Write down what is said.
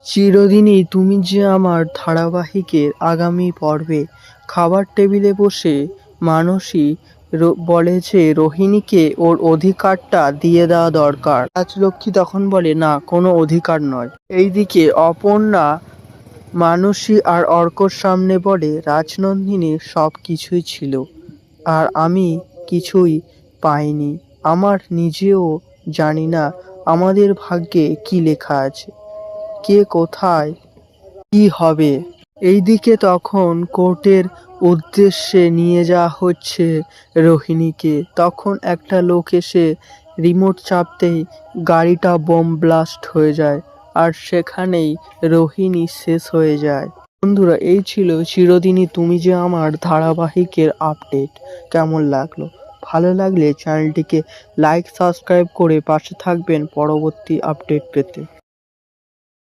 চিরদিনই তুমি যে আমার ধারাবাহিকের আগামী পর্বে খাবার টেবিলে বসে মানসী বলে যে রোহিণীকে ওর অধিকারটা দিয়ে দেওয়া দরকার। রাজলক্ষ্মী তখন বলে না, কোনো অধিকার নয়। এইদিকে অপর্ণা মানসী আর অর্কর সামনে বলে রাজনন্দিনীর সব কিছুই ছিল আর আমি কিছুই পাইনি। আমার নিজেও জানি না আমাদের ভাগ্যে কি লেখা আছে, কে কোথায় কি হবে। এইদিকে তখন কোর্টের উদ্দেশ্যে নিয়ে যাওয়া হচ্ছে রোহিণীকে। তখন একটা লোক এসে রিমোট চাপতেই গাড়িটা বোম ব্লাস্ট হয়ে যায় আর সেখানেই রোহিণী শেষ হয়ে যায়। বন্ধুরা, এই ছিল চিরদিনই তুমি যে আমার ধারাবাহিকের আপডেট। কেমন লাগলো? ভালো লাগলে চ্যানেলটিকে লাইক সাবস্ক্রাইব করে পাশে থাকবেন পরবর্তী আপডেট পেতে।